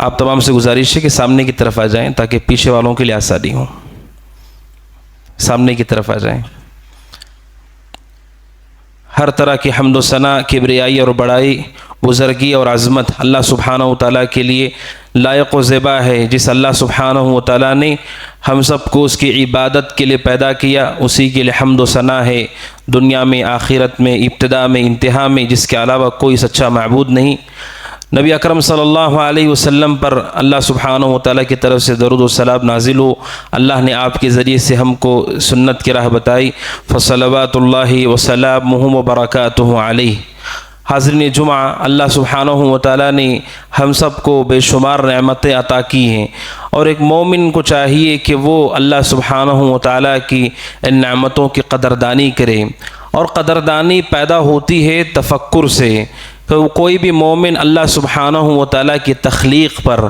आप तमाम से गुजारिश है कि सामने की तरफ आ जाएं ताकि पीछे वालों के लिए आसानी हो. सामने की तरफ आ जाएं. हर तरह की हम्द व सना, किबरियाई और बड़ाई, बुज़ुर्गी और अज़मत अल्लाह सुब्हानहु व तआला के लिए लायक व ज़िबा है. जिस अल्लाह सुब्हानहु व तआला ने हम सबको उसकी इबादत के लिए पैदा किया, उसी के लिए हम्द व सना है दुनिया में, आखिरत में, इब्तिदा में, इंतहा में, जिसके अलावा कोई सच्चा माबूद नहीं. नबी अकरम सल्लल्लाहु अलैहि वसल्लम पर अल्लाह सुब्हानहु व तआला की तरफ से दरूद व सलाम नाजिल हो. अल्लाह ने आपके ज़रिए से हमको सुन्नत की राह बताई. फ़सलवातुल्लाहि व सलामुहु व बरकातुहु अलैहि. हाज़रीन जुमा, अल्लाह सुब्हानहु व तआला ने हम सब को बेशुमार नेमतें अता की हैं और एक मोमिन को चाहिए कि वो अल्लाह सुब्हानहु व तआला की इन नेमतों की कदरदानी करे. और कदरदानी पैदा होती है तफक्कुर से. तो कोई भी मोमिन अल्लाह सुब्हानहु व तआला की तख्लीक़ पर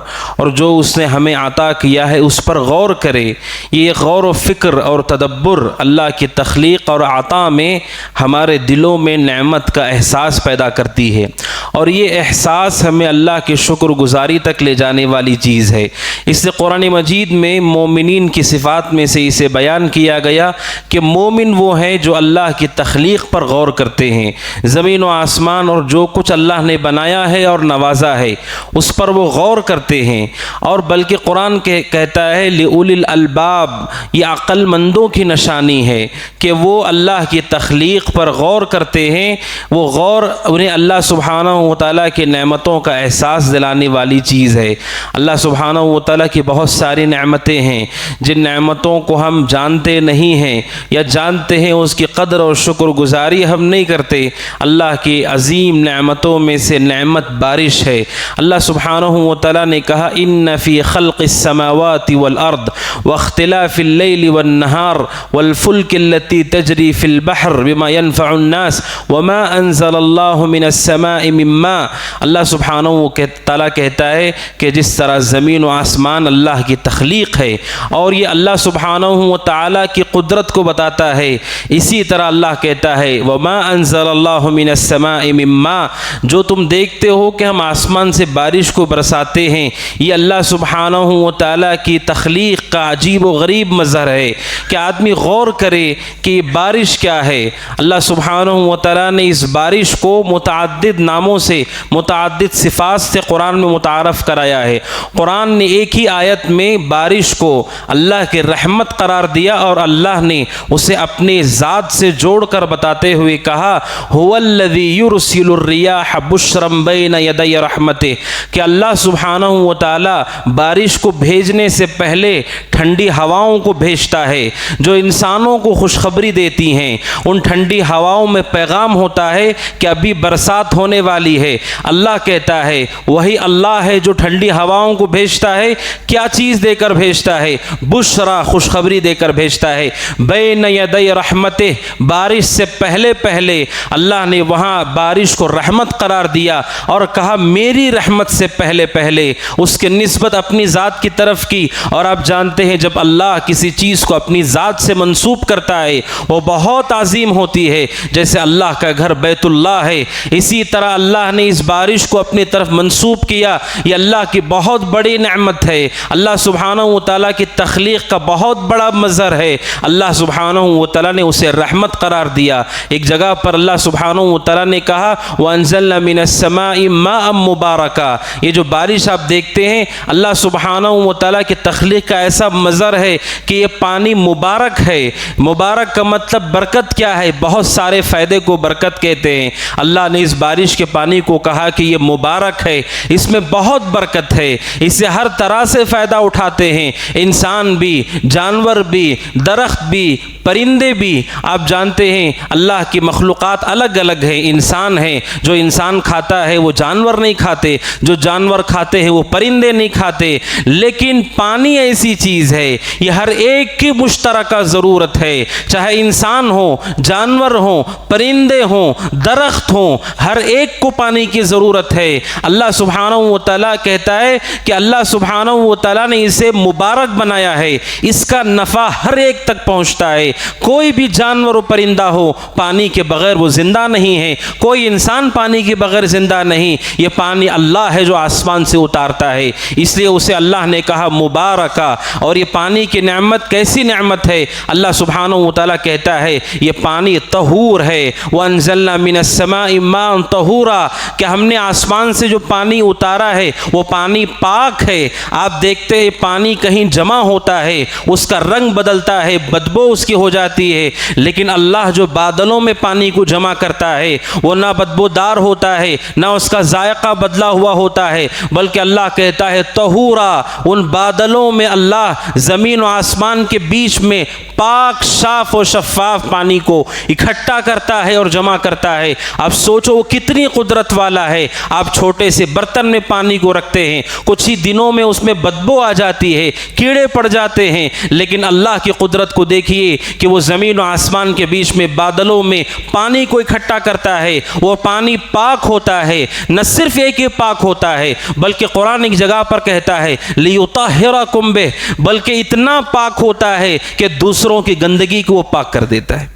और जो उसने हमें अता किया है उस पर गौर करे. ये गौर व फ़िक्र और तदब्बुर अल्लाह की तख्लीक़ और अता में हमारे दिलों में नेमत का एहसास पैदा करती है और ये एहसास हमें अल्लाह की शुक्रगुज़ारी तक ले जाने वाली चीज़ है. इसलिए कुरान मजीद में मोमिनीन की सिफ़ात में से इसे बयान किया गया कि मोमिन वो हैं जो अल्लाह की तख्लीक़ पर गौर करते हैं. ज़मीन व आसमान और जो कुछ अल्लाह ने बनाया है और नवाजा है उस पर वो गौर करते हैं. और बल्कि कुरान कहता है लिउलिल अलबाब, ये अक्लमंदों की निशानी है कि वो अल्लाह की तख्लीक़ पर गौर करते हैं. वो गौर उन्हें अल्लाह सुब्हानहु व तआला की नेमतों का एहसास दिलाने वाली चीज़ है. अल्लाह सुब्हानहु व तआला की बहुत सारी नेमतें हैं जिन नेमतों को हम जानते नहीं हैं या जानते हैं उसकी कदर और शुक्रगुज़ारी हम नहीं करते. अल्लाह की अज़ीम नेमतों में से नेमत बारिश है. अल्लाह सुब्हानहु व तआला ने कहा इन्न फ़ी ख़ल्क़िस समावाति वल अर्द व इख्तिलाफ़िल लैलि वन नहार वल फुल्कि अल्लती तजरी फ़िल बहर बिमा यनफ़उन नास व मा अंज़लल्लाहु मिनस समाइ मिम्मा. अल्लाह सुब्हानहु व तआला कहता है कि जिस तरह ज़मीन व आसमान अल्लाह की तख्लीक़ है और ये अल्लाह सुब्हानहु व तआला की कुदरत को बताता है, इसी तरह अल्लाह कहता है व मा अंज़लल्लाहु मिनस समाइ मिम्मा, जो तुम देखते हो कि हम आसमान से बारिश को बरसाते हैं, ये अल्लाह सुब्हानहु व तआला की तख्लीक़ का अजीब व गरीब मज़हर है कि आदमी गौर करे कि बारिश क्या है. अल्लाह सुब्हानहु व तआला ने इस बारिश को मुतअद्दिद नामों से, मुतअद्दिद सिफ़ात से कुरान में मुतारफ़ कराया है. कुरान ने एक ही आयत में बारिश को अल्लाह की रहमत करार दिया और अल्लाह ने उसे अपने ज़ात से जोड़ कर बताते हुए कहा हुवल्लज़ी युरसिलुर रियाह अर्रियाह बुश्रम बैन यदै रहमतिह, कि अल्लाह सुब्हानहू व तआला बारिश को भेजने से पहले ठंडी हवाओं को भेजता है जो इंसानों को खुशखबरी देती हैं। उन ठंडी हवाओं में पैगाम होता है कि अभी बरसात होने वाली है। अल्लाह कहता है वही अल्लाह है जो ठंडी हवाओं को भेजता है। क्या चीज़ देकर भेजता है? बुशरा, खुशखबरी देकर भेजता है। बैन यदै रहमतिह, बारिश से पहले पहले अल्लाह ने वहाँ बारिश को रहमत करार दिया और कहा मेरी रहमत से पहले पहले, उसके निस्बत अपनी ज़ात की तरफ की। और आप जानते हैं जब अल्लाह किसी चीज़ को अपनी ज़ात से मंसूब करता है वो बहुत अजीम होती है। जैसे अल्लाह का घर बैतुल्लाह है, इसी तरह अल्लाह ने इस बारिश को अपनी तरफ मंसूब किया। ये अल्लाह की बहुत बड़ी नेमत है। अल्लाह सुब्हानहू व तआला की तख्लीक़ का बहुत बड़ा मज़र है। अल्लाह सुब्हानहू व तआला ने उसे रहमत करार दिया। एक जगह पर अल्लाह सुब्हानहू व तआला ने कहा व अंज़लना मिनस समाई माअम मुबारका। ये जो बारिश आप देखते हैं अल्लाह सुब्हानहू व तआला की तख्लीक़ का ऐसा मज़र है कि ये पानी मुबारक है। मुबारक का मतलब बरकत क्या है? बहुत सारे फ़ायदे को बरकत कहते हैं। अल्लाह ने इस बारिश के पानी को कहा कि ये मुबारक है, इसमें बहुत बरकत है, इससे हर तरह से फ़ायदा उठाते हैं, इंसान भी, जानवर भी, दरख्त भी, परिंदे भी। आप जानते हैं अल्लाह की मखलूक़ात अलग अलग है। इंसान है, जो इंसान खाता है वो जानवर नहीं खाते, जो जानवर खाते हैं वो परिंदे नहीं खाते। लेकिन पानी ऐसी चीज़ है ये हर एक की मुश्तरका ज़रूरत है, चाहे इंसान हो, जानवर हो, परिंदे हों, दरख्त हों, हर एक को पानी की ज़रूरत है। अल्लाह सुब्हानहू व तआला कहता है कि अल्लाह सुब्हानहू व तआला ने इसे मुबारक बनाया है, इसका नफ़ा हर एक तक पहुँचता है। कोई भी जानवर और परिंदा हो पानी के बग़ैर वो ज़िंदा नहीं है, कोई इंसान पानी के बग़ैर ज़िंदा नहीं। ये पानी अल्लाह है जो आसमान से उतारता है, इसलिए उसे अल्लाह ने कहा मुबारका। और ये पानी की नेमत कैसी नेमत है? अल्लाह सुब्हानहू व तआला कहता है ये पानी तहूर है। व अंज़लना मिनस समाई माअन तहूरा, कि हमने आसमान से जो पानी उतारा है वो पानी पाक है। आप देखते हैं पानी कहीं जमा होता है उसका रंग बदलता है, बदबू उसकी हो जाती है, लेकिन अल्लाह जो बादलों में पानी को जमा करता है वो ना बदबूदार होता है ना उसका जायका बदला हुआ होता है, बल्कि अल्लाह कहता है तहूरा। उन बादलों में अल्लाह ज़मीन और आसमान के बीच में पाक, साफ और शफाफ पानी को इकट्ठा करता है और जमा करता है। आप सोचो वो कितनी कुदरत वाला है। आप छोटे से बर्तन में पानी को रखते हैं, कुछ ही दिनों में उसमें बदबू आ जाती है, कीड़े पड़ जाते हैं, लेकिन अल्लाह की कुदरत को देखिए कि वो ज़मीन और आसमान के बीच में बादलों में पानी को इकट्ठा करता है। वो पानी पाक होता है, न सिर्फ एक ही पाक होता है बल्कि कुरान एक जगह पर कहता है लियुताहिरकुम बिह, बल्कि इतना पाक होता है कि दूसरों की गंदगी को वो पाक कर देता है।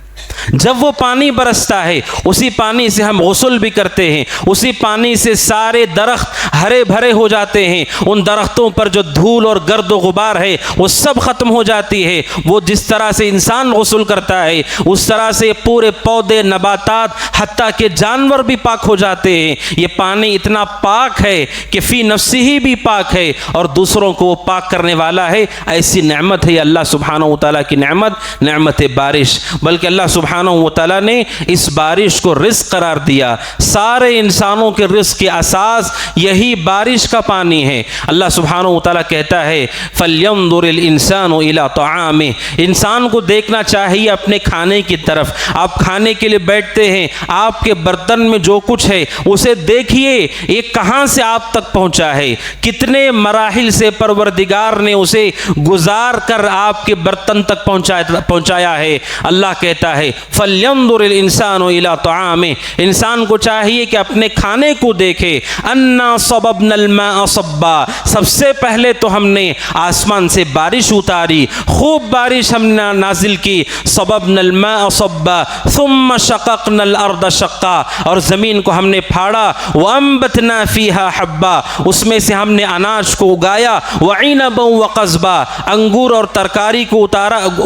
जब वो पानी बरसता है उसी पानी से हम गुस्ल भी करते हैं, उसी पानी से सारे दरख्त हरे भरे हो जाते हैं। उन दरख्तों पर जो धूल और गर्द व गुबार है वो सब ख़त्म हो जाती है। वो जिस तरह से इंसान गुस्ल करता है उस तरह से पूरे पौधे, नबातात, हत्ता के जानवर भी पाक हो जाते हैं। ये पानी इतना पाक है कि फ़ी नफ्सी ही भी पाक है और दूसरों को वो पाक करने वाला है। ऐसी नेमत है अल्लाह सुब्हानहू व तआला की नेमत, नेमत बारिश। बल्कि अल्लाह सुब्हानहू व तआला ने इस बारिश को रिज़्क़ करार दिया। सारे इंसानों के रिज़्क़ की असास यही बारिश का पानी है। अल्लाह सुब्हानहू व तआला कहता है फल्यंजुरिल इंसानु इला तआमिह, इंसान को देखना चाहिए अपने खाने की तरफ। आप खाने के लिए बैठते हैं, आपके बर्तन में जो कुछ है उसे देखिए ये कहाँ से आप तक पहुँचा है, कितने मराहिल से परवरदिगार ने उसे गुजार कर आपके बर्तन तक पहुँचाया है। अल्लाह कहता है फल्यंजुरिल इंसानु इला तआमिह, इंसान को चाहिए कि अपने खाने को देखे। अन्ना सबबनल माअ सब्बा, सबसे पहले तो हमने आसमान से बारिश उतारी, खूब बारिश हमने नाजिल की। सबबनल माअ सब्बा सुम्मा शक़क़नल अर्द शक़्क़ा, और ज़मीन को हमने फाड़ा। व अंबतना फ़ीहा हब्बा, उसमें से हमने अनाज को उगाया। व इनबन व क़ज़्बा, अंगूर और तरकारी को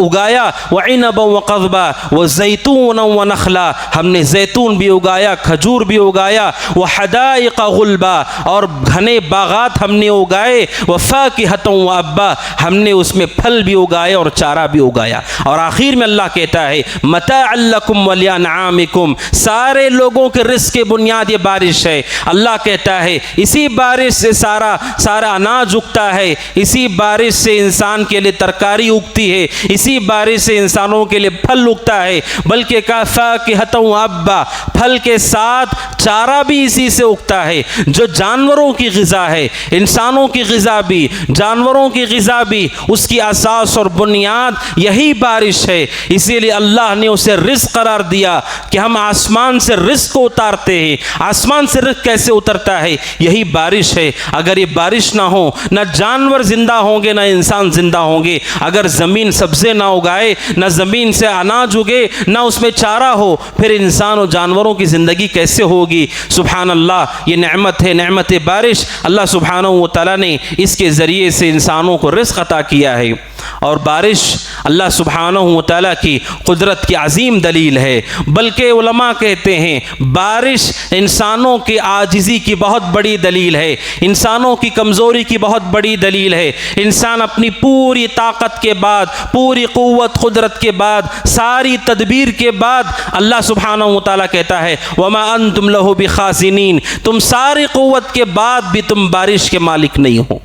उगाया। व इनबन व क़ज़्बा व ज़ैतून व नखला, हमने जैतून भी उगाया, खजूर भी उगाया, व हदाइक़ गुल्बा, और घने बागात हमने उगाए, व फाकिहतन व अब्बा, हमने उसमें फल भी उगाए और चारा भी उगाया। और आखिर में अल्लाह कहता है मताअन लकुम व लिअनआमिकुम, सारे लोगों के रिज़्क़ की बुनियाद ये बारिश है। अल्लाह कहता है इसी बारिश से सारा अनाज उगता है, इसी बारिश से इंसान के लिए तरकारी उगती है, इसी बारिश से इंसानों के लिए फल उगता है। बल्कि फाकिहतन व अब्बा, फल के साथ चारा भी इसी से उगता है। जो जानवरों की ग़िज़ा है, इंसानों की ग़िज़ा भी, जानवरों की ग़िज़ा भी, उसकी असास और बुनियाद यही बारिश है। इसीलिए अल्लाह ने उसे रिज़्क़ करार दिया कि हम आसमान से रिज़्क़ को उतारते हैं। आसमान से रिज़्क़ कैसे उतरता है? यही बारिश है। अगर ये बारिश ना हो, ना जानवर ज़िंदा होंगे, ना इंसान ज़िंदा होंगे। अगर ज़मीन सब्ज़े ना उगाए, ना ज़मीन से अनाज उगे, ना उसमें चारा हो, फिर इंसान और जानवरों की ज़िंदगी कैसे होगी? सुभान अल्लाह, ये नेमत है, नेमत बारिश। अल्लाह सुब्हानहू व तआला ने इसके ज़रिए से इंसानों को रिज़्क़ अता किया है। और बारिश अल्लाह सुब्हानहू व तआला की कुदरत की अजीम दलील है। बल्कि उलमा कहते हैं बारिश इंसानों की आजिज़ी की बहुत बड़ी दलील है, इंसानों की कमज़ोरी की बहुत बड़ी दलील है। इंसान अपनी पूरी ताकत के बाद, पूरी क़ुव्वत कुदरत के बाद, सारी तदबीर के बाद अल्लाह सुब्हानहू व तआला कहता है वमा अंतुम लहू बिखाज़िनीन, तुम सारी क़ुव्वत के बाद भी तुम बारिश के मालिक नहीं हो।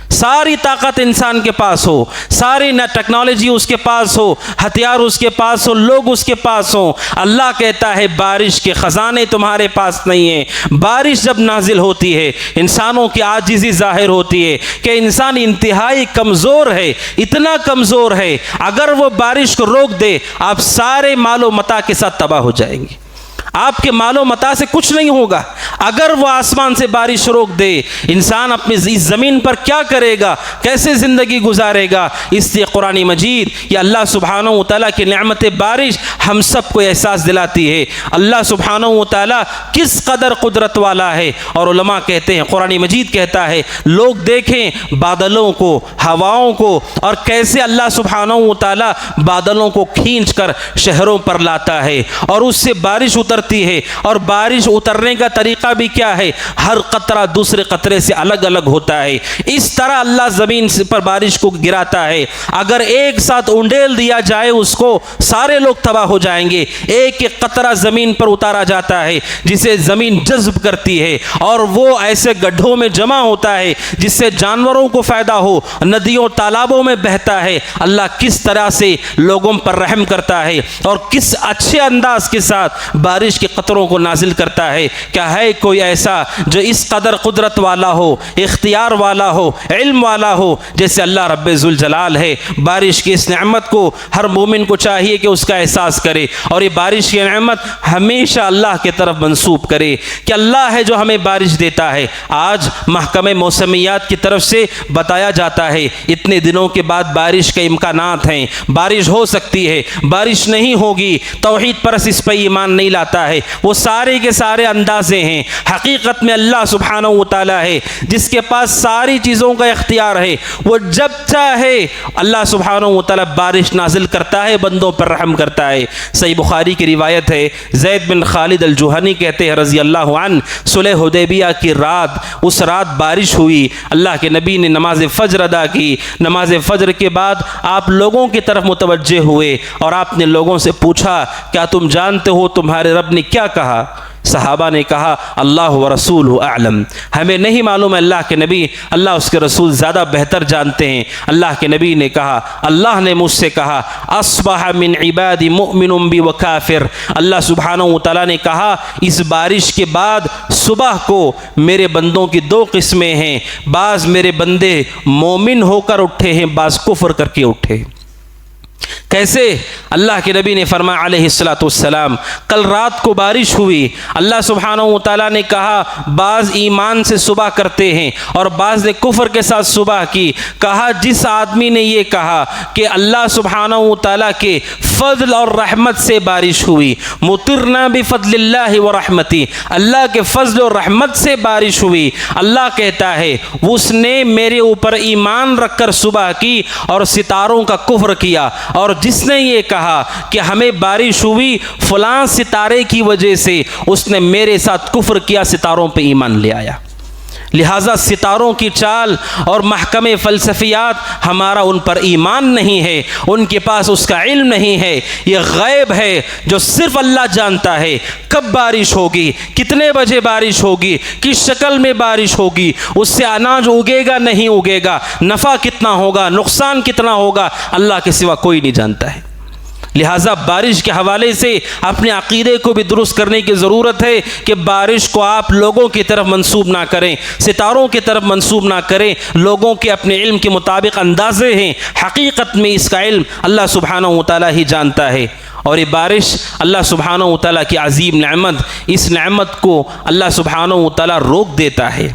सारी ताकत इंसान के पास हो, सारी न टेक्नोलॉजी उसके पास हो, हथियार उसके पास हो, लोग उसके पास हो, अल्लाह कहता है बारिश के ख़ज़ाने तुम्हारे पास नहीं है। बारिश जब नाजिल होती है, इंसानों की आजिज़ी ज़ाहिर होती है कि इंसान इंतहाई कमज़ोर है, इतना कमज़ोर है, अगर वो बारिश को रोक दे आप सारे मालो मता के साथ तबाह हो जाएंगे। आपके मालो मता से कुछ नहीं होगा। अगर वो आसमान से बारिश रोक दे, इंसान अपनी इस ज़मीन पर क्या करेगा, कैसे ज़िंदगी गुजारेगा? इसलिए कुरान मजीद या अल्लाह सुब्हानहू व तआला की नेमत बारिश हम सबको एहसास दिलाती है अल्लाह सुब्हानहू व तआला किस कदर कुदरत वाला है। और उलमा कहते हैं, कुरान मजीद कहता है लोग देखें बादलों को, हवाओं को, और कैसे अल्लाह सुब्हानहू व तआला बादलों को खींच कर शहरों पर लाता है और उससे बारिश उतरती है। और बारिश उतरने का तरीका भी क्या है? हर कतरा दूसरे कतरे से अलग अलग होता है। इस तरह अल्लाह ज़मीन पर बारिश को गिराता है। अगर एक साथ उंडेल दिया जाए उसको, सारे लोग तबाह हो जाएंगे। एक एक कतरा ज़मीन पर उतारा जाता है जिसे ज़मीन जज्ब करती है और वो ऐसे गड्ढों में जमा होता है जिससे जानवरों को फ़ायदा हो, नदियों तालाबों में बहता है। अल्लाह किस तरह से लोगों पर रहम करता है और किस अच्छे अंदाज के साथ बारिश के कतरों को नाजिल करता है। क्या है कोई ऐसा जो इस कदर कुदरत वाला हो, इख्तियार वाला हो, इल्म वाला हो जैसे अल्लाह रब्बे जुल जलाल है? बारिश की इस नेमत को हर मोमिन को चाहिए कि उसका एहसास करे और ये बारिश की नेमत हमेशा अल्लाह की तरफ मंसूब करे कि अल्लाह है जो हमें बारिश देता है। आज महकमे मौसमियात की तरफ से बताया जाता है इतने दिनों के बाद बारिश के इम्कानात हैं, बारिश हो सकती है, बारिश नहीं होगी। तौहीद परस इस पर ईमान नहीं लाता है। वो सारे के सारे अंदाजे हैं। हकीकत में अल्लाह सुब्हानहू व तआला है जिसके पास सारी चीज़ों का इख्तियार है। वो जब चाहे अल्लाह सुब्हानहू व तआला बारिश नाजिल करता है, बंदों पर रहम करता है। सही बुखारी की रिवायत है, ज़ैद बिन खालिद अल जुहनी कहते हैं रज़ी अल्लाहु अन्हु, सुलह हुदैबिया की रात, उस रात बारिश हुई। अल्लाह के नबी ने नमाज फ़ज्र अदा की। नमाज फ़ज्र के बाद आप लोगों की तरफ मुतवज्जे हुए और आपने लोगों से पूछा क्या तुम जानते हो तुम्हारे रब ने क्या कहा? सहाबा ने कहा अल्लाह व रसूलुहु अअलम, हमें नहीं मालूम है, अल्लाह के नबी, अल्लाह उसके रसूल ज़्यादा बेहतर जानते हैं। अल्लाह के नबी ने कहा, अल्लाह ने मुझसे कहा अस्बह मिन इबादी मुमिनुम बि व काफिर, अल्लाह सुब्हानहू व तआला ने कहा इस बारिश के बाद सुबह को मेरे बंदों की दो किस्में हैं, बाज़ मेरे बंदे मोमिन होकर उठे हैं, बाज़ कुफ्र करके उठे। कैसे? अल्लाह के नबी ने फरमाया अलैहिस्सलातु वस्सलाम, कल रात को बारिश हुई, अल्लाह सुब्हानहू व तआला ने कहा बाज़ ईमान से सुबह करते हैं और बाज़ ने कुफ्र के साथ सुबह की। कहा जिस आदमी ने ये कहा कि अल्लाह सुब्हानहू व तआला के फ़ज़ल और रहमत से बारिश हुई, मुतिरना बिफ़ज़लिल्लाहि व रहमती, अल्लाह के फ़ज़ल और रहमत से बारिश हुई, अल्लाह कहता है उसने मेरे ऊपर ईमान रखकर सुबह की और सितारों का कुफ्र किया। और जिसने ये कहा कि हमें बारिश हुई फलां सितारे की वजह से, उसने मेरे साथ कुफ्र किया, सितारों पे ईमान ले आया। लिहाजा सितारों की चाल और महकमे फ़लसफ़ियात, हमारा उन पर ईमान नहीं है, उनके पास उसका इल्म नहीं है। ये गैब है जो सिर्फ अल्लाह जानता है। कब बारिश होगी, कितने बजे बारिश होगी, किस शक्ल में बारिश होगी, उससे अनाज उगेगा नहीं उगेगा, नफ़ा कितना होगा, नुकसान कितना होगा, अल्लाह के सिवा कोई नहीं जानता है। लिहाजा बारिश के हवाले से अपने अक़ीदे को भी दुरुस्त करने की ज़रूरत है कि बारिश को आप लोगों की तरफ मंसूब ना करें, सितारों की तरफ मंसूब ना करें। लोगों के अपने इल्म के मुताबिक अंदाज़े हैं, हकीकत में इसका इल्म अल्लाह सुब्हानहू व तआला ही जानता है। और ये बारिश अल्लाह सुब्हानहू व तआला की अज़ीम नेमत, इस नेमत को अल्लाह सुब्हानहू व तआला रोक देता है।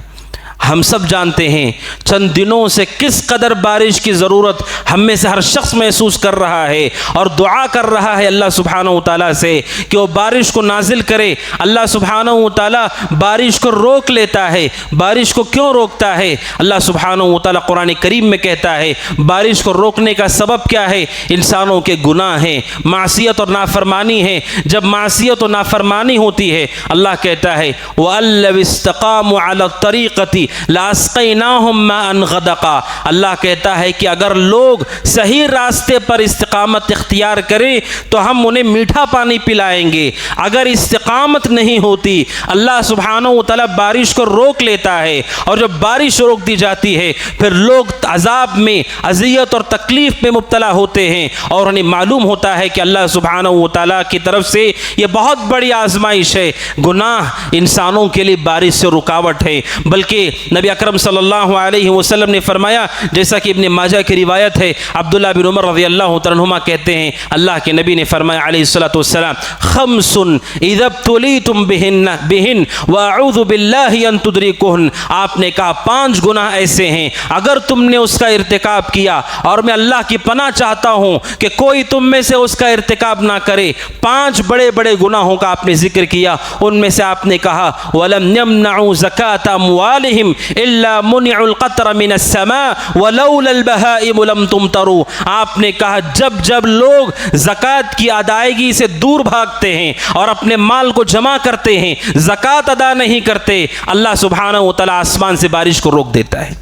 हम सब जानते हैं चंद दिनों से किस कदर बारिश की ज़रूरत हम में से हर शख्स महसूस कर रहा है और दुआ कर रहा है अल्लाह सुब्हानहू व तआला से कि वो बारिश को नाजिल करे। अल्लाह सुब्हानहू व तआला बारिश को रोक लेता है। बारिश को क्यों रोकता है? अल्लाह सुब्हानहू व तआला कुरान करीम में कहता है बारिश को रोकने का सबब क्या है? इंसानों के गुनाह हैं, मासियत और नाफरमानी है। जब मासियत और नाफरमानी होती है, अल्लाह कहता है वअल्लव इस्तक़ामू अला तरीक़ती लास्क़ैनाहुम माअन ग़दक़ा। अल्लाह कहता है कि अगर लोग सही रास्ते पर इस्तिक़ामत इख्तियार करें तो हम उन्हें मीठा पानी पिलाएंगे। अगर इस्तिक़ामत नहीं होती, अल्लाह सुब्हानहू व तआला बारिश को रोक लेता है, और जब बारिश रोक दी जाती है फिर लोग अज़ाब में, अज़ियत और तकलीफ़ में मुब्तला होते हैं और उन्हें मालूम होता है कि अल्लाह सुब्हानहू व तआला की तरफ से ये बहुत बड़ी आजमाइश है। गुनाह इंसानों के लिए बारिश से रुकावट है। बल्कि नबी अकरम सल्लल्लाहु अलैहि वसल्लम ने फरमाया, जैसा कि इब्न माजा की रिवायत है, अब्दुल्लाह बिन उमर रज़ियल्लाहु तआला अन्हुमा कहते हैं अल्लाह के नबी ने फरमाया अलैहिस्सलातु वस्सलाम, खम्सुन इज़ा तुलीतुम बिहिन व अऊज़ु बिल्लाहि अन तुदरिकुहुन। आपने कहा 5 गुनाह ऐसे हैं अगर तुमने उसका इर्तिकाब किया, और मैं अल्लाह की पनाह चाहता हूँ कि कोई तुम में से उसका इर्तिकाब ना करे। 5 बड़े बड़े गुनाहों का आपने जिक्र किया। उनमें से आपने कहा वलम यमनउ ज़कात अमवालिहिम इल्ला मुनिउल क़त्र मिनस समा वलौलल बहाइम लम तुमतरू। आपने कहा जब जब लोग ज़कात की अदायगी से दूर भागते हैं और अपने माल को जमा करते हैं, ज़कात अदा नहीं करते, अल्लाह सुब्हानहू व तआला आसमान से बारिश को रोक देता है।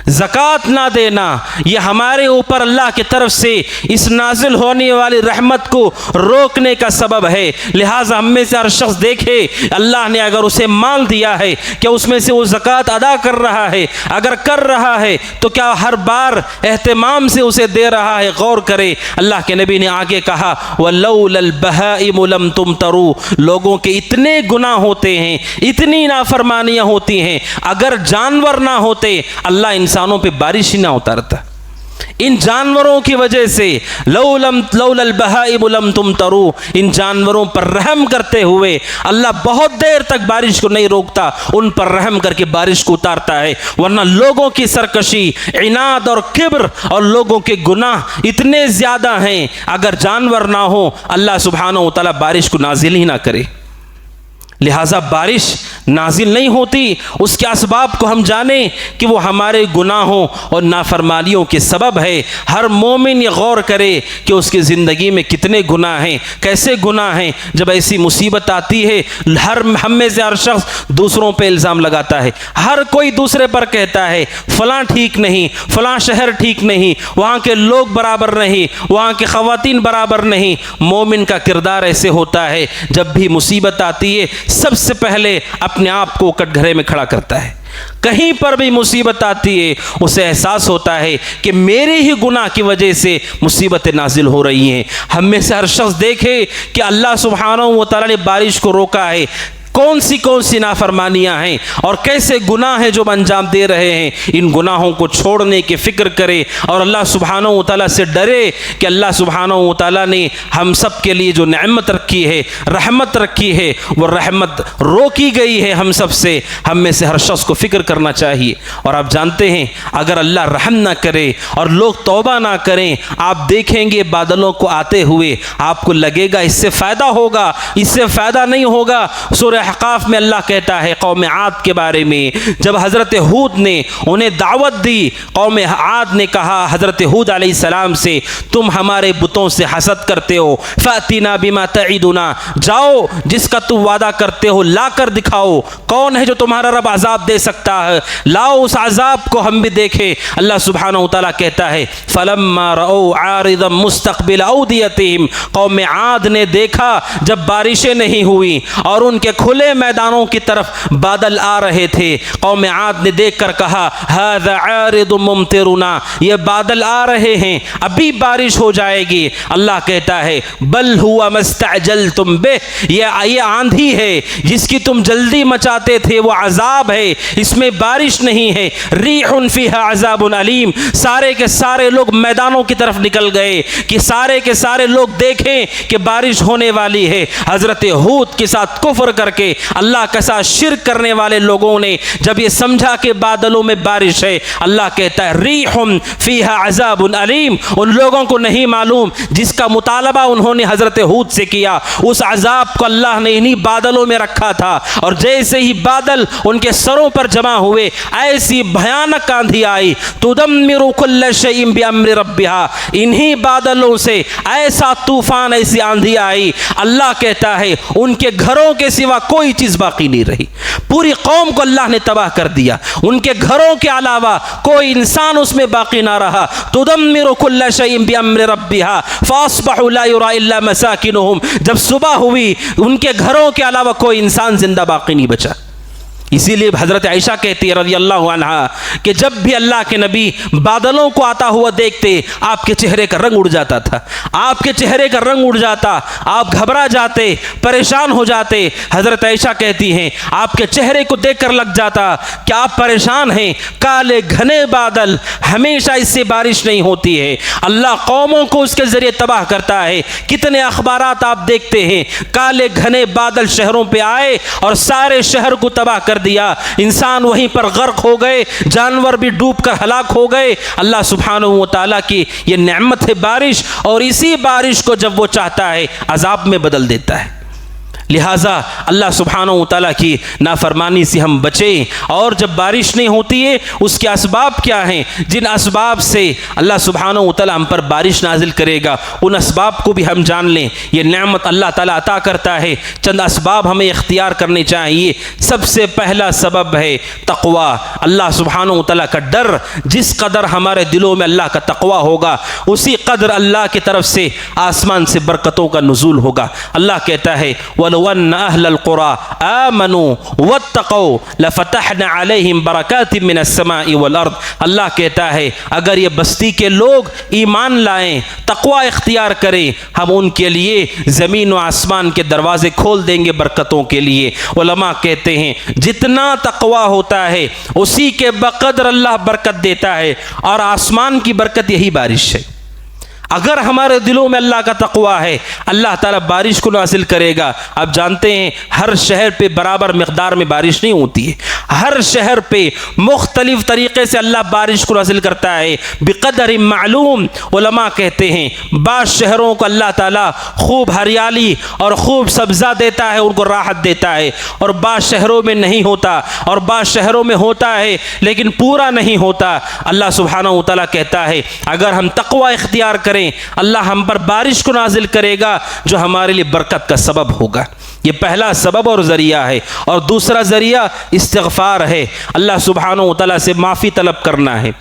ज़कात ना देना यह हमारे ऊपर अल्लाह की तरफ से इस नाजिल होने वाली रहमत को रोकने का सबब है। लिहाजा हम में से हर शख्स देखे अल्लाह ने अगर उसे माल दिया है, क्या उसमें से वो ज़कात अदा कर रहा है? अगर कर रहा है तो क्या हर बार एहतमाम से उसे दे रहा है? गौर करे। अल्लाह के नबी ने आगे कहा वलौलल बहाइम लम तुमतरू। लोगों के इतने गुनाह होते हैं, इतनी नाफरमानियाँ होती हैं, अगर जानवर ना होते अल्लाह इंसानों पे बारिश ही ना उतारता। इन जानवरों की वजह से लौलल बहाइम लम तुमतरू, इन जानवरों पर रहम करते हुए अल्लाह बहुत देर तक बारिश को नहीं रोकता, उन पर रहम करके बारिश को उतारता है। वरना लोगों की सरकशी, इनाद और किब्र और लोगों के गुनाह इतने ज़्यादा हैं, अगर जानवर ना हो अल्लाह सुब्हानहू व तआला बारिश को नाजिल ही ना करे। लिहाजा बारिश नाजिल नहीं होती, उसके असबाब को हम जानें कि वो हमारे गुनाहों और नाफरमानियों के सबब है। हर मोमिन ये गौर करे कि उसकी ज़िंदगी में कितने गुनाह हैं, कैसे गुनाह हैं। जब ऐसी मुसीबत आती है, हम में से हर शख्स दूसरों पे इल्ज़ाम लगाता है। हर कोई दूसरे पर कहता है फ़लाँ ठीक नहीं, फ़लाँ शहर ठीक नहीं, वहाँ के लोग बराबर नहीं, वहाँ के ख़वातीन बराबर नहीं। मोमिन का किरदार ऐसे होता है, जब भी मुसीबत आती है सबसे पहले अपने आप को कटघरे में खड़ा करता है। कहीं पर भी मुसीबत आती है उसे एहसास होता है कि मेरे ही गुनाह की वजह से मुसीबतें नाजिल हो रही हैं। हम में से हर शख्स देखे कि अल्लाह सुब्हानहू व तआला ने बारिश को रोका है, कौन सी नाफरमानियाँ हैं और कैसे गुनाह हैं जो अंजाम दे रहे हैं। इन गुनाहों को छोड़ने की फ़िक्र करे और अल्लाह सुब्हानहू व तआला से डरे कि अल्लाह सुब्हानहू व तआला ने हम सब के लिए जो नेमत रखी है, रहमत रखी है, वो रहमत रोकी गई है हम सब से। हम में से हर शख्स को फ़िक्र करना चाहिए। और आप जानते हैं अगर अल्लाह रहम ना करे और लोग तौबा ना करें, आप देखेंगे बादलों को आते हुए, आपको लगेगा इससे फ़ायदा होगा, इससे फ़ायदा नहीं होगा। सूरह अहकाफ में अल्लाह कहता है कौम आद के बारे में, जब हज़रत हूद ने उन्हें दावत दी, कौम आद ने कहा हज़रत हूद अलैहिस्सलाम से, तुम हमारे बुतों से हसद करते हो, फ़ातिना बिमा तईदुना, जाओ जिसका तुम वादा करते हो ला कर दिखाओ, कौन है जो तुम्हारा रब अजाब दे सकता है, लाओ उस अजाब को हम भी देखें। अल्लाह सुब्हानहु व तआला कहता है फलम्मा रअू आरिदम मुस्तक़बिल औदियतिहिम, कौम आद ने देखा जब बारिशें नहीं हुई और उनके खुले मैदानों की तरफ बादल आ रहे थे, कौम आद ने देख कर कहा हाज़ा आरिदुम मुमतिरुना, ये बादल आ रहे हैं अभी बारिश हो जाएगी। अल्लाह कहता है बल हुआ मस्तअजलतुम बिह, ये आंधी है जिसकी तुम जल्दी मचाते थे, वो अजाब है, इसमें बारिश नहीं है। रीहुन फीहा अजाबुन अलीम, सारे के सारे लोग मैदानों की तरफ निकल गए कि सारे के सारे लोग देखें कि बारिश होने वाली है। हज़रत हूद के साथ कुफ्र करके अल्लाह के साथ शिर्क करने वाले लोगों ने जब ये समझा कि बादलों में बारिश है, अल्लाह कहता है रीहुन फीहा अजाबुन अलीम, उन लोगों को नहीं मालूम जिसका मुतालबा उन्होंने हज़रत हूद से किया, उस अजाब को अल्लाह ने इन्हीं बादलों में रखा था। और जैसे ही बादल उनके सरों पर जमा हुए, ऐसी भयानक आंधी आई, तुदम्मिरु कुल्ल शैइन बिअम्रि रब्बिहा, इन्हीं बादलों से ऐसा तूफान, ऐसी आंधी आई, अल्लाह कहता है उनके घरों के सिवा कोई चीज़ बाकी नहीं रही, पूरी कौम को अल्लाह ने तबाह कर दिया, उनके घरों के अलावा कोई इंसान उसमें बाकी ना रहा। तुदम्मिरु कुल्ल शैइन बिअम्रि रब्बिहा फास्बहू ला युरा इल्ला मसाकिनुहुम, जब सुबह हुई उनके घरों के अलावा कोई इंसान जिंदा बाकी नहीं बचा। इसीलिए हज़रत आयशा कहती है रज़ी अल्लाह अन्हा कि जब भी अल्लाह के नबी बादलों को आता हुआ देखते, आपके चेहरे का रंग उड़ जाता था, आपके चेहरे का रंग उड़ जाता, आप घबरा जाते, परेशान हो जाते। हज़रत आयशा कहती हैं आपके चेहरे को देखकर लग जाता कि आप परेशान हैं, काले घने बादल, हमेशा इससे बारिश नहीं होती है, अल्लाह कौमों को उसके ज़रिए तबाह करता है। कितने अखबारात आप देखते हैं, काले घने बादल शहरों पर आए और सारे शहर को तबाह कर दिया, इंसान वहीं पर गर्क हो गए, जानवर भी डूब कर हलाक हो गए। अल्लाह सुब्हानहु व तआला की ये नेमत है बारिश, और इसी बारिश को जब वो चाहता है अजाब में बदल देता है। लिहाजा अल्लाह सुब्हानहु व तआला की नाफरमानी से हम बचें। और जब बारिश नहीं होती है उसके असबाब क्या हैं, जिन असबाब से अल्लाह सुब्हानहु व तआला हम पर बारिश नाजिल करेगा, उन असबाब को भी हम जान लें। ये नेमत अल्लाह ताला अता करता है, चंद असबाब हमें इख्तियार करने चाहिए। सबसे पहला सबब है तक़वा, अल्लाह सुब्हानहु व तआला का डर। जिस कदर हमारे दिलों में अल्लाह का तक़वा होगा, उसी कदर अल्लाह की तरफ से आसमान से बरकतों का नुज़ूल होगा। अल्लाह कहता है वअन्ना अहलल क़ुरा आमनू वत्तक़ौ लफ़तहना अलैहिम बरकातिम मिनस समाई वल अर्द। अल्लाह कहता है अगर ये बस्ती के लोग ईमान लाएं, तक़वा इख्तियार करें, हम उनके लिए ज़मीन व आसमान के दरवाज़े खोल देंगे बरकतों के लिए। उलमा कहते हैं जितना तक़वा होता है उसी के बक़दर अल्लाह बरकत देता है, और आसमान की बरकत यही बारिश है। अगर हमारे दिलों में अल्लाह का तक़वा है, अल्लाह ताला बारिश को नाज़िल करेगा। आप जानते हैं हर शहर पे बराबर मिक़दार में बारिश नहीं होती है, हर शहर पे मुख्तलिफ तरीक़े से अल्लाह बारिश को नाज़िल करता है बिक़दर मालूम। उलमा कहते हैं बाज़ शहरों को अल्लाह ताला खूब हरियाली और खूब सब्ज़ा देता है, उनको राहत देता है, और बाज़ शहरों में नहीं होता, और बाज़ शहरों में होता है लेकिन पूरा नहीं होता। अल्लाह सुब्हानहु व तआला कहता है अगर हम तक़वा इख्तियार करें, अल्लाह हम पर बारिश को नाजिल करेगा जो हमारे लिए बरकत का सबब होगा। ये पहला सबब और ज़रिया है। और दूसरा ज़रिया इस्तिग़फ़ार है, अल्लाह सुब्हानहु व तआला से माफ़ी तलब करना है।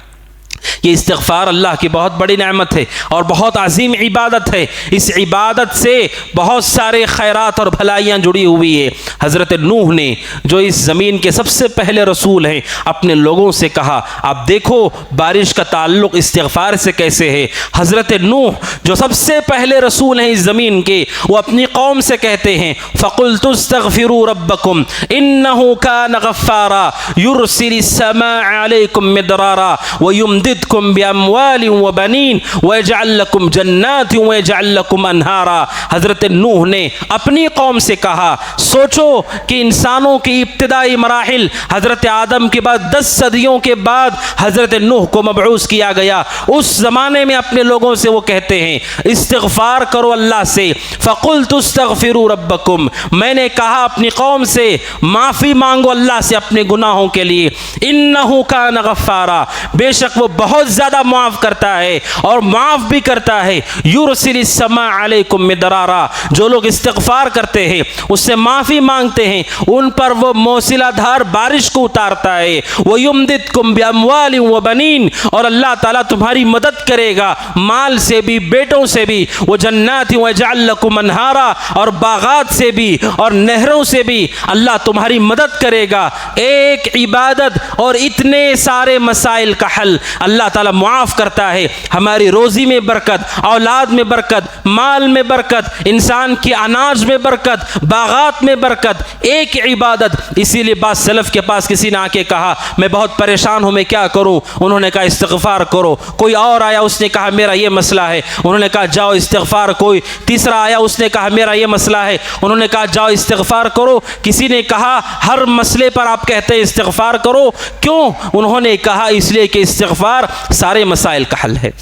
ये इस्तिग़फ़ार अल्लाह की बहुत बड़ी नेमत है और बहुत अजीम इबादत है। इस इबादत से बहुत सारे खैरात और भलाइयाँ जुड़ी हुई है। हज़रत नूह ने, जो इस ज़मीन के सबसे पहले रसूल हैं, अपने लोगों से कहा आप देखो बारिश का ताल्लुक़ इस्तिग़फ़ार से कैसे है। हज़रत नूह जो सबसे पहले रसूल हैं इस ज़मीन के, वो अपनी कौम से कहते हैं फ़क़ुल्तु इस्तग़फ़िरू रब्बकुम इन्नहु कान गफ़्फ़ारा युरसिलिस समा अलैकुम मिदरारा व युमदिदकुम वयुमदिदकुम बिअमवालिन व बनीन वयजअल लकुम जन्नातिन वयजअल लकुम अनहारा। हज़रत नूह ने अपनी कौम से कहा, सोचो कि इंसानों की इब्तिदाई मराहिल हज़रत आदम के बाद 10 सदियों के बाद हज़रत नूह को मबऊस किया गया। उस ज़माने में अपने लोगों से वो कहते हैं इस्तिग़फ़ार करो अल्लाह से। फ़क़ुल्तु इस्तग़फ़िरू रब्बकुम, मैंने कहा अपनी कौम से माफ़ी मांगो अल्लाह से अपने गुनाहों के लिए। इन्नहु कान गफ़्फ़ारा, बेशक वो बहुत ज़्यादा माफ़ करता है और माफ़ भी करता है। युरसिलिस समा अलैकुम मिदरारा, जो लोग इस्तिग़फ़ार करते हैं उससे माफ़ी मांगते हैं उन पर वो मौसिलाधार बारिश को उतारता है। वो युमदिदकुम बिअमवालिन व बनीन, और अल्लाह ताला तुम्हारी मदद करेगा माल से भी बेटों से भी। वो जन्नाति व यजअल लकुम अनहारा, और बागात से भी और नहरों से भी अल्लाह तुम्हारी मदद करेगा। एक इबादत और इतने सारे मसाइल का हल अल्लाह ताला मुआफ़ करता है। हमारी रोज़ी में बरकत, औलाद में बरकत, माल में बरकत, इंसान की अनाज में बरकत, बागात में बरकत, एक इबादत। इसीलिए बात सलफ़ के पास किसी ने आके कहा मैं बहुत परेशान हूँ, मैं क्या करूँ? उन्होंने कहा इस्तिग़फ़ार करो। कोई और आया, उसने कहा मेरा ये मसला है, उन्होंने कहा जाओ इस्तिग़फ़ार। कोई तीसरा आया, उसने कहा मेरा ये मसला है, उन्होंने कहा जाओ इस्तिग़फ़ार करो। किसी ने कहा हर मसले पर आप कहते हैं इस्तिग़फ़ार करो, क्यों? उन्होंने कहा इसलिए कि इस्तिग़फ़ार सारे मसाइल का हल है।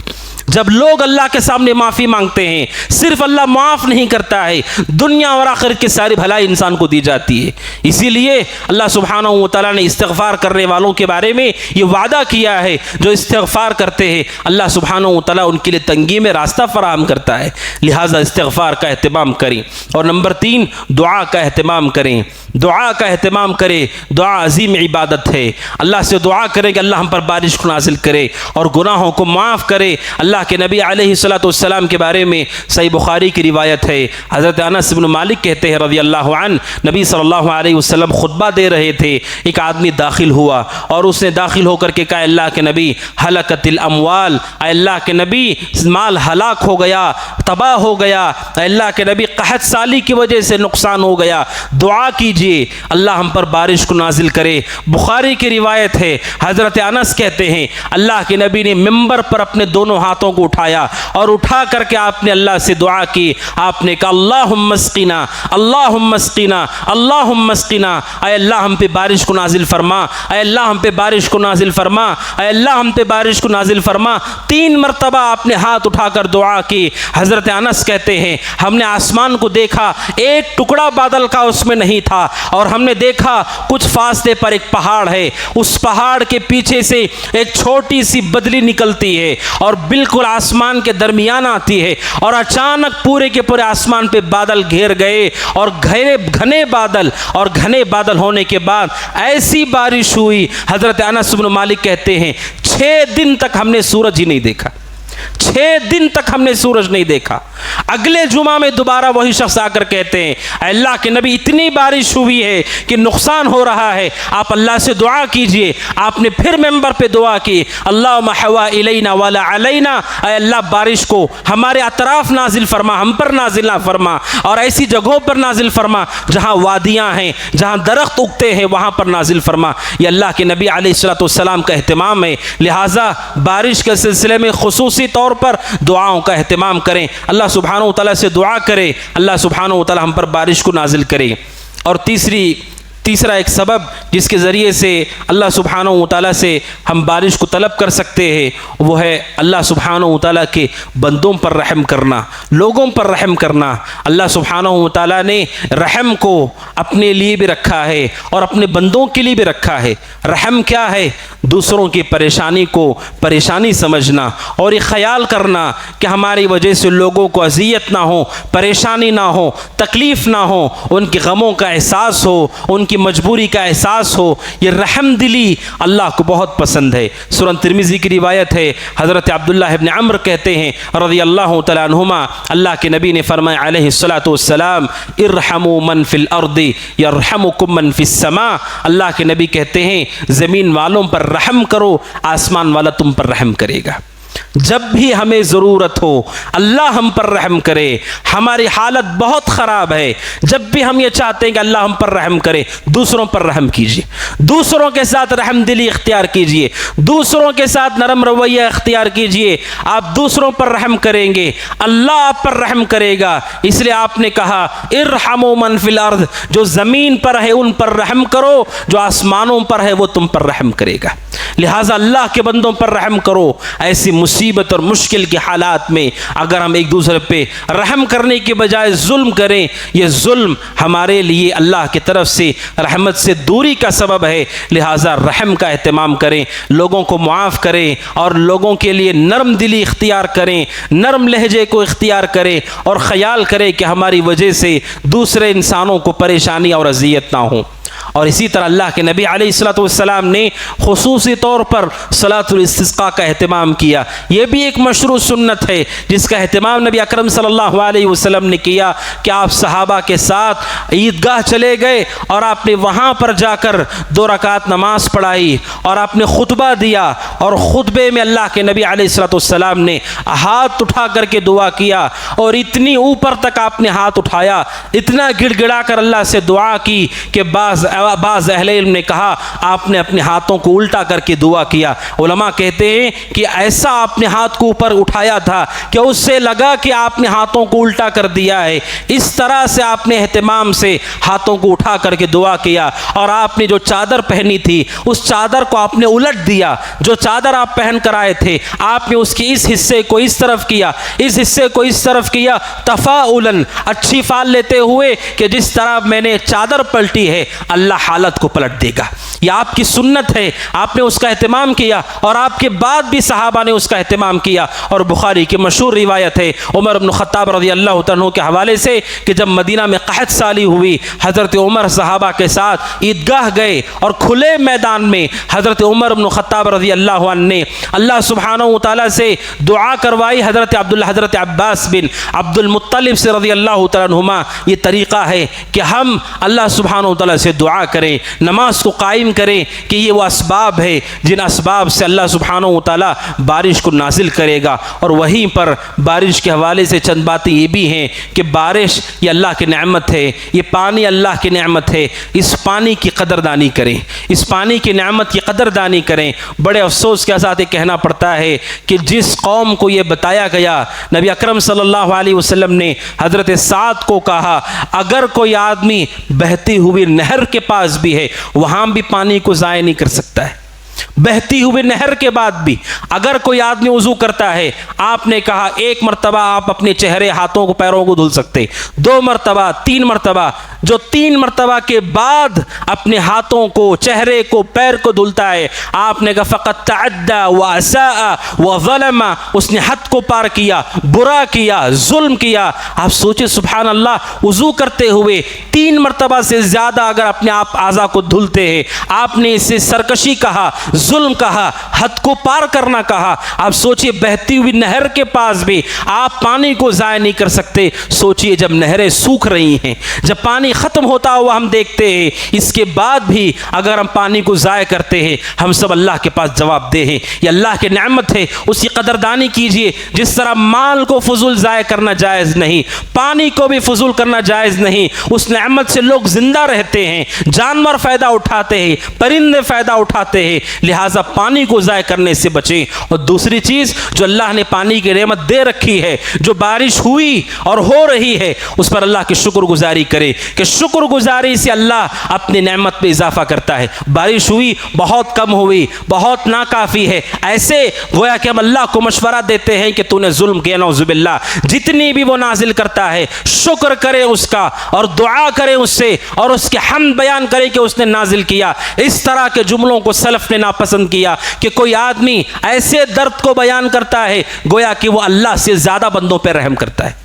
जब लोग अल्लाह के सामने माफ़ी मांगते हैं, सिर्फ अल्लाह माफ़ नहीं करता है, दुनिया और आखिरत की सारी भलाई इंसान को दी जाती है। इसीलिए अल्लाह सुब्हानहू व तआला ने इस्तिग़फ़ार करने वालों के बारे में ये वादा किया है, जो इस्तिग़फ़ार करते हैं अल्लाह सुब्हानहू व तआला उनके लिए तंगी में रास्ता फराहम करता है। लिहाजा इस्तिग़फ़ार का एहतमाम करें। और नंबर 3, दुआ का एहतमाम करें। दुआ का एहतमाम करें। दुआ अजीम इबादत है। अल्लाह से दुआ करें कि अल्लाह हम पर बारिश को नाज़िल करे और गुनाहों को माफ़ करे। अल्लाह के नबी अलैहिस्सलातु वस्सलाम के बारे में सही बुखारी की रिवायत है, हज़रत अनस इब्न मालिक कहते हैं रज़ियल्लाहु अन्हु, नबी सल्लल्लाहु अलैहि वसल्लम खुतबा दे रहे थे, एक आदमी दाखिल हुआ और उसने दाखिल होकर के कहा अल्लाह के नबी हलकतिल अमवाल, अल्लाह के नबी माल हलाक हो गया, तबाह हो गया, अल्लाह के नबी कहत साली की वजह से नुकसान हो गया, दुआ कीजिए अल्लाह हम पर बारिश को नाजिल करे। बुखारी की रिवायत है, हज़रत अनस कहते हैं अल्लाह के नबी ने मिंबर पर अपने दोनों हाथों को उठाया और उठा करके आपने अल्लाह से दुआ की। आपने कहा अल्लाहुम्मा अस्क़िना, अल्लाहुम्मा अस्क़िना, अल्लाहुम्मा अस्क़िना, ऐ अल्लाह हम पे बारिश को नाजिल फरमा, ऐ अल्लाह हम पे बारिश को नाजिल फरमा, ऐ अल्लाह हम पे बारिश को नाजिल फरमा। 3 मरतबा आपने हाथ उठाकर दुआ की। हज़रत अनस कहते हैं हमने आसमान को देखा, एक टुकड़ा बादल का उसमें नहीं था, और हमने देखा कुछ फासले पर एक पहाड़ है, उस पहाड़ के पीछे से एक छोटी सी बदली निकलती है और बिल्कुल आसमान के दरमियान आती है, और अचानक पूरे के पूरे आसमान पे बादल घेर गए और घने बादल, और घने बादल होने के बाद ऐसी बारिश हुई। हज़रत अनस इब्न मालिक कहते हैं 6 दिन तक हमने सूरज ही नहीं देखा, 6 दिन तक हमने सूरज नहीं देखा। अगले जुमा में दोबारा वही शख्स आकर कहते हैं अल्लाह के नबी इतनी बारिश हुई है कि नुकसान हो रहा है, आप अल्लाह से दुआ कीजिए। आपने फिर मेंबर पे दुआ की, अल्लाहुम्मा हवा इलैना वला अलैना, अल्लाह बारिश को हमारे अतराफ नाजिल फरमा, हम पर नाजिल ना फरमा, और ऐसी जगहों पर नाजिल फरमा जहाँ वादियाँ हैं, जहाँ दरख्त उगते हैं, वहाँ पर नाजिल फरमा। ये अल्लाह के नबी अलैहिस्सलातु वस्सलाम का एहतमाम है। लिहाजा बारिश के सिलसिले में खुसूसी तौर पर दुआओं का एहतमाम करें, अल्लाह सुब्हानहू व तआला से दुआ करें, अल्लाह सुब्हानहू व तआला हम पर बारिश को नाजिल करे। और तीसरा एक सबब जिसके ज़रिए से अल्लाह सुब्हानहू व तआला से हम बारिश को तलब कर सकते हैं, वो है अल्लाह सुब्हानहू व तआला के बंदों पर रहम करना, लोगों पर रहम करना। अल्लाह सुब्हानहू व तआला ने रहम को अपने लिए भी रखा है और अपने बंदों के लिए भी रखा है। रहम क्या है? दूसरों की परेशानी को परेशानी समझना और ये ख्याल करना कि हमारी वजह से लोगों को अज़ियत ना हो, परेशानी ना हो, तकलीफ़ ना हो, उनके गमों का एहसास हो, उनकी मजबूरी का एहसास हो। ये रहम दिली अल्लाह को बहुत पसंद है। सूरह तिरमिज़ी की रिवायत है, हज़रत अब्दुल्लाह इब्न अम्र कहते हैं रज़ियल्लाहु तआला अन्हुमा, अल्लाह के नबी ने फरमाया अलैहिस्सलातु वस्सलाम, इरहमू मन फिल अर्दी यरहमुकुम मन फिस समा। अल्लाह के नबी कहते हैं ज़मीन वालों पर रहम करो, आसमान वाला तुम पर रहम करेगा। जब भी हमें ज़रूरत हो अल्लाह हम पर रहम करे। हमारी हालत बहुत ख़राब है, जब भी हम ये चाहते हैं कि अल्लाह हम पर रहम करे, दूसरों पर रहम कीजिए, दूसरों के साथ रहमदिली इख्तियार कीजिए, दूसरों के साथ नरम रवैया इख्तियार कीजिए। आप दूसरों पर रहम करेंगे, अल्लाह आप पर रहम करेगा। इसलिए आपने कहा इरहमु मन फिल अर्द, जो ज़मीन पर है उन पर रहम करो, जो आसमानों पर है वो तुम पर रहम करेगा। लिहाजा अल्लाह के बंदों पर रहम करो। ऐसी मुसीबत और मुश्किल के हालात में अगर हम एक दूसरे पे रहम करने के बजाय जुल्म करें, ये जुल्म हमारे लिए अल्लाह की तरफ से रहमत से दूरी का सबब है। लिहाजा रहम का एहतमाम करें, लोगों को मुआफ़ करें और लोगों के लिए नरम दिली इख्तियार करें, नरम लहजे को इख्तियार करें और ख़याल करें कि हमारी वजह से दूसरे इंसानों को परेशानी और अज़ियत ना हो। और इसी तरह अल्लाह के नबी अलैहिस्सलाम ने खुसूसी तौर पर सलातुल इस्तिस्का का एहतमाम किया। यह भी एक मशरू सुन्नत है जिसका एहतमाम नबी अकरम सल्लल्लाहु अलैहि वसल्लम ने किया कि आप सहाबा के साथ ईदगाह चले गए और आपने वहाँ पर जाकर 2 रकात नमाज पढ़ाई और आपने खुतबा दिया और खुतबे में अल्लाह के नबी अलैहिस्सलाम ने हाथ उठा करके दुआ किया और इतनी ऊपर तक आपने हाथ उठाया, इतना गिड़गिड़ा कर अल्लाह से दुआ की कि बाज़ अहले इल्म ने कहा आपने अपने हाथों को उल्टा करके दुआ किया। उलमा कहते हैं कि ऐसा आपने हाथ को ऊपर उठाया था कि उससे लगा कि आपने हाथों को उल्टा कर दिया है। इस तरह से आपने एहतमाम से हाथों को उठा करके दुआ किया और आपने जो चादर पहनी थी उस चादर को आपने उलट दिया। जो चादर आप पहन कर आए थे आपने उसके इस हिस्से को इस तरफ किया, इस हिस्से को इस तरफ किया, तफ़ाउलन, अच्छी फाल लेते हुए कि जिस तरह मैंने चादर पलटी है अल्लाह हालत को पलट देगा। यह आपकी सुन्नत है, आपने उसका एहतमाम किया और आपके बाद भी सहाबा ने उसका एहतमाम किया। और बुखारी की मशहूर रिवायत है उमर इब्न ख़त्ताब रज़ियल्लाहु तआला के हवाले से कि जब मदीना में क़हत साली हुई, हज़रत उमर सहाबा के साथ ईदगाह गए और खुले मैदान में हज़रत उमर इब्न ख़त्ताब रज़ियल्लाहु अन्हु ने अल्लाह सुब्हानहु व तआला से दुआ करवाई। हज़रत अब्बास बिन अब्दुल मुत्तलिब से रज़ियल्लाहु तआला अन्हुमा ये तरीक़ा है कि हम अल्लाह सुब्हानहु व तआला से दुआ करें, नमाज को कायम करें कि ये वो असबाब है जिन असबाब से अल्लाह सुब्हानहु व तआला बारिश को नाजिल करेगा। और वहीं पर बारिश के हवाले से चंद बातें ये भी हैं कि बारिश ये अल्लाह की नेमत है, ये पानी अल्लाह की नेमत है। इस पानी की कदरदानी करें, इस पानी की नेमत की कदरदानी करें। बड़े अफसोस के साथ ये कहना पड़ता है कि जिस कौम को ये बताया गया, नबी अकरम सल्लल्लाहु अलैहि वसल्लम ने हज़रत साद को कहा अगर कोई आदमी बहती हुई नहर के पास भी है वहाँ भी पानी को ज़ाया नहीं कर सकता है। बहती हुई नहर के बाद भी अगर कोई आदमी वज़ू करता है, आपने कहा 1 मरतबा आप अपने चेहरे, हाथों को, पैरों को धुल सकते, 2 मरतबा, 3 मरतबा। जो 3 मरतबा के बाद अपने हाथों को, चेहरे को, पैर को धुलता है, आपने कहा फ़क़त तअद्दा व असाअ व ज़लमा, उसने हद को पार किया, बुरा किया, जुल्म किया। आप सोचिए सुभान अल्लाह, वज़ू करते हुए 3 मरतबा से ज़्यादा अगर अपने आप आज़ा को धुलते हैं, आपने इसे सरकशी कहा, जुल्म कहा, हद को पार करना कहा। आप सोचिए बहती हुई नहर के पास भी आप पानी को ज़ाया नहीं कर सकते। सोचिए जब नहरें सूख रही हैं, जब पानी ख़त्म होता हुआ हम देखते हैं, इसके बाद भी अगर हम पानी को ज़ाया करते हैं, हम सब अल्लाह के पास जवाबदेह हैं। ये अल्लाह की नेमत है, उसकी कदरदानी कीजिए। जिस तरह माल को फजूल ज़ाया करना जायज़ नहीं, पानी को भी फजूल करना जायज़ नहीं। उस नेमत से लोग ज़िंदा रहते हैं, जानवर फ़ायदा उठाते हैं, परिंदे फ़ायदा उठाते हैं। लिहाजा पानी को ज़ाया करने से बचें। और दूसरी चीज़, जो अल्लाह ने पानी की नेमत दे रखी है, जो बारिश हुई और हो रही है, उस पर अल्लाह की शुक्रगुजारी करें कि शुक्रगुजारी से अल्लाह अपनी नेमत में इजाफा करता है। बारिश हुई, बहुत कम हुई, बहुत नाकाफ़ी है, ऐसे गोया कि हम अल्लाह को मशवरा देते हैं कि तूने जुल्म किया, नौजुबिल्लाह। जितनी भी वो नाजिल करता है शुक्र करें उसका और दुआ करें उससे और उसके हम्द बयान करें कि उसने नाजिल किया। इस तरह के जुमलों को सलफ ने नापसंद किया कि कोई आदमी ऐसे दर्द को बयान करता है गोया कि वो अल्लाह से ज़्यादा बंदों पर रहम करता है।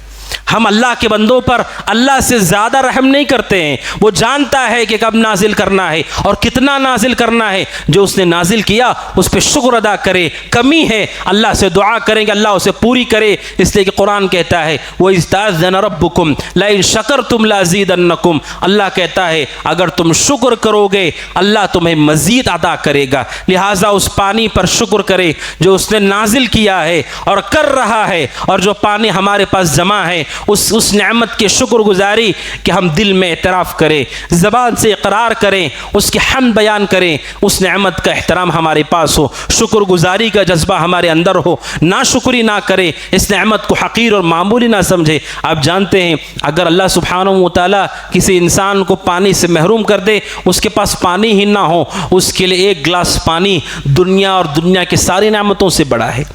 हम अल्लाह के बंदों पर अल्लाह से ज़्यादा रहम नहीं करते हैं। वो जानता है कि कब नाजिल करना है और कितना नाजिल करना है। जो उसने नाजिल किया उस पर शुक्र अदा करे, कमी है अल्लाह से दुआ करेंगे अल्लाह उसे पूरी करे। इसलिए कि कुरान कहता है वो इस्ताज़न रब्बुकुम लइन शकरतुम लाज़ीदन्नकुम, अल्लाह कहता है अगर तुम शुक्र करोगे अल्लाह तुम्हें मज़ीद अदा करेगा। लिहाजा उस पानी पर शुक्र करे जो उसने नाजिल किया है और कर रहा है, और जो पानी हमारे पास जमा है उस नेमत के शुक्रगुजारी कि हम दिल में एतराफ़ करें, ज़बान से इकरार करें, उसकी हम्द बयान करें, उस नेमत का एहतराम हमारे पास हो, शुक्रगुजारी का जज्बा हमारे अंदर हो, ना शुक्री ना करें, इस नेमत को हकीर और मामूली ना समझे। आप जानते हैं अगर अल्लाह सुब्हानहू व तआला किसी इंसान को पानी से महरूम कर दे, उसके पास पानी ही ना हो, उसके लिए एक गिलास पानी दुनिया और दुनिया की सारी नेमतों से बड़ा है।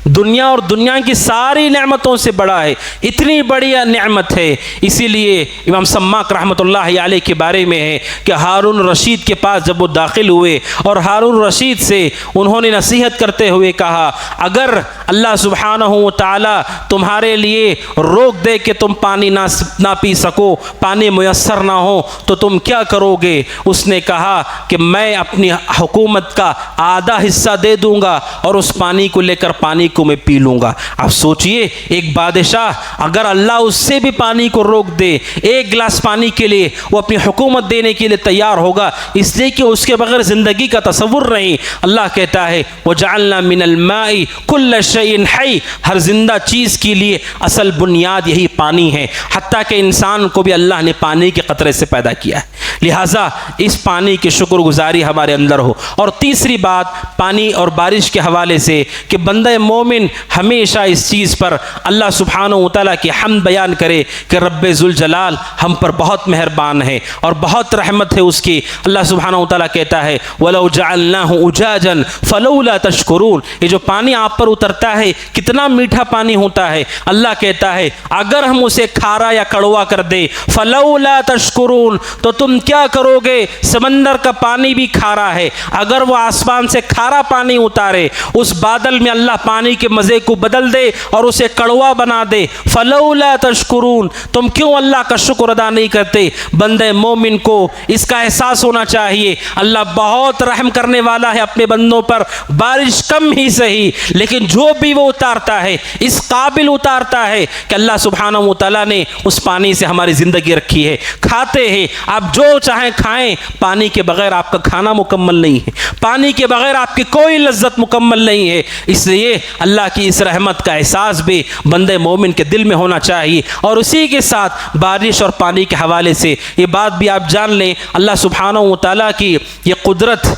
दुनिया और दुनिया की सारी नेमतों से बड़ा है, इतनी बड़ी नेमत है। इसीलिए इमाम सम्माक रहमतुल्लाह अलैह के बारे में है कि हारून रशीद के पास जब वो दाखिल हुए और हारून रशीद से उन्होंने नसीहत करते हुए कहा अगर अल्लाह सुब्हानहू व तआला तुम्हारे लिए रोक दे कि तुम पानी ना पी सको, पानी मुयस्सर ना हो, तो तुम क्या करोगे? उसने कहा कि मैं अपनी हुकूमत का आधा हिस्सा दे दूंगा और उस पानी को लेकर पानी को मैं पी लूँगा। आप सोचिए एक बादशाह अगर अल्लाह उससे भी पानी को रोक दे, एक गिलास पानी के लिए वो अपनी हुकूमत देने के लिए तैयार होगा, इसलिए कि उसके बगैर ज़िंदगी का तसव्वुर नहीं। अल्लाह कहता है वजअलना मिनल माई कुल्ल शैइन हई, हर जिंदा चीज़ के लिए असल बुनियाद यही पानी है। हत्ता कि इंसान को भी अल्लाह ने पानी के कतरे से पैदा किया है। लिहाजा इस पानी की शुक्रगुजारी हमारे अंदर हो। और तीसरी बात पानी और बारिश के हवाले से कि बंदा मोमिन हमेशा इस चीज़ पर अल्लाह सुब्हानहू व तआला की हम्द बयान करे कि रब्बे ज़ुल जलाल हम पर बहुत मेहरबान है और बहुत रहमत है उसकी। अल्लाह सुब्हानहू व तआला कहता है वलौ जअलनाहु उजाजन फलौला तशकुरून, ये जो पानी आप पर उतरता है कितना मीठा पानी होता है। अल्लाह कहता है अगर हम उसे खारा या कड़वा कर दे फलौला तशकुरून, तो तुम क्या करोगे? समंदर का पानी भी खारा है, अगर वो आसमान से खारा पानी उतारे, उस बादल में अल्लाह पानी के मज़े को बदल दे और उसे कड़वा बना दे, फलौला तशकुरून, तुम क्यों अल्लाह का शुक्र अदा नहीं करते? बंदे मोमिन को इसका एहसास होना चाहिए अल्लाह बहुत रहम करने वाला है अपने बंदों पर। बारिश कम ही सही, लेकिन जो भी वो उतारता है इस काबिल उतारता है कि अल्लाह सुब्हानहू व तआला ने उस पानी से हमारी ज़िंदगी रखी है। खाते हैं आप जो चाहें खाएं, पानी के बगैर आपका खाना मुकम्मल नहीं है, पानी के बगैर आपकी कोई लज्जत मुकम्मल नहीं है। इसलिए अल्लाह की इस रहमत का एहसास भी बंदे मोमिन के दिल में होना चाहिए। और उसी के साथ बारिश और पानी के हवाले से ये बात भी आप जान लें, अल्लाह सुब्हानहू व तआला की ये कुदरत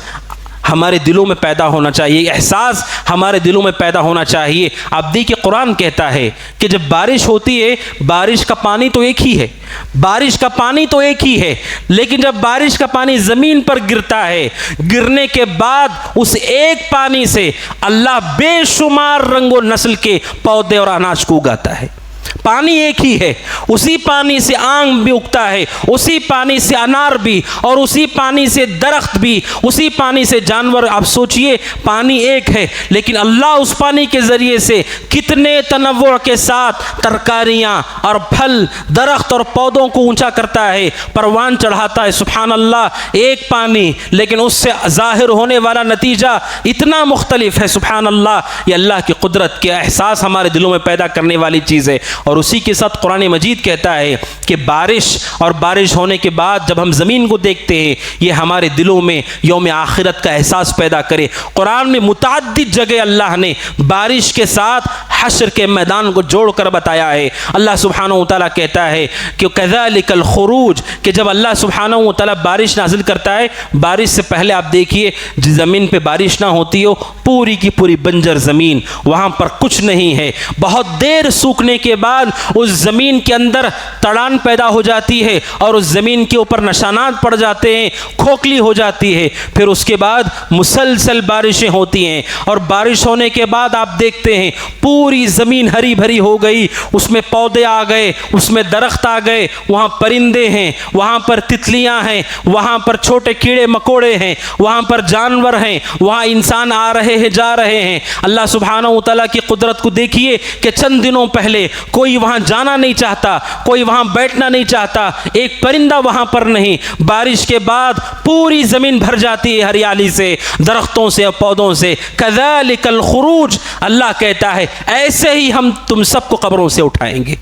हमारे दिलों में पैदा होना चाहिए, एहसास हमारे दिलों में पैदा होना चाहिए। आप देखिए कुरान कहता है कि जब बारिश होती है, बारिश का पानी तो एक ही है, बारिश का पानी तो एक ही है, लेकिन जब बारिश का पानी ज़मीन पर गिरता है, गिरने के बाद उस एक पानी से अल्लाह बेशुमार रंगो नस्ल के पौधे और अनाज को उगाता है। पानी एक ही है, उसी पानी से आम भी उगता है, उसी पानी से अनार भी, और उसी पानी से दरख्त भी, उसी पानी से जानवर। आप सोचिए पानी एक है, लेकिन अल्लाह उस पानी के ज़रिए से कितने तनव्वुअ के साथ तरकारियाँ और फल, दरख्त और पौधों को ऊंचा करता है, परवान चढ़ाता है। सुभान अल्लाह, एक पानी, लेकिन उससे ज़ाहिर होने वाला नतीजा इतना मुख्तलिफ है। सुभान अल्लाह, ये अल्लाह की कुदरत के एहसास हमारे दिलों में पैदा करने वाली चीज़ है। और उसी के साथ कुरान मजीद कहता है कि बारिश और बारिश होने के बाद जब हम ज़मीन को देखते हैं, ये हमारे दिलों में यौम आखिरत का एहसास पैदा करे। कुरान में मुतअद्दिद जगह अल्लाह ने बारिश के साथ हश्र के मैदान को जोड़कर बताया है। अल्लाह सुब्हानहू व तआला कहता है कि कज़ालिकल खुरूज, कि जब अल्लाह सुब्हानहू व तआला बारिश नाजिल करता है, बारिश से पहले आप देखिए जिस ज़मीन पे बारिश ना होती हो, पूरी की पूरी बंजर ज़मीन, वहाँ पर कुछ नहीं है। बहुत देर सूखने के बाद उस ज़मीन के अंदर तड़ान पैदा हो जाती है और उस ज़मीन के ऊपर निशानात पड़ जाते हैं, खोखली हो जाती है। फिर उसके बाद मुसलसल बारिशें होती हैं, और बारिश होने के बाद आप देखते हैं पूरी ज़मीन हरी भरी हो गई, उसमें पौधे आ गए, उसमें दरख्त आ गए, वहाँ परिंदे हैं, वहाँ पर तितलियाँ हैं, वहाँ पर छोटे कीड़े मकोड़े हैं, वहाँ पर जानवर हैं, वहाँ इंसान आ रहे हैं, जा रहे हैं। अल्लाह सुब्हानहू व तआला की कुदरत को देखिए कि चंद दिनों पहले कोई कोई वहाँ जाना नहीं चाहता, कोई वहाँ बैठना नहीं चाहता, एक परिंदा वहाँ पर नहीं। बारिश के बाद पूरी ज़मीन भर जाती है हरियाली से, दरख्तों से और पौधों से। कज़ालिकल खुरूज, अल्लाह कहता है ऐसे ही हम तुम सबको कब्रों से उठाएंगे।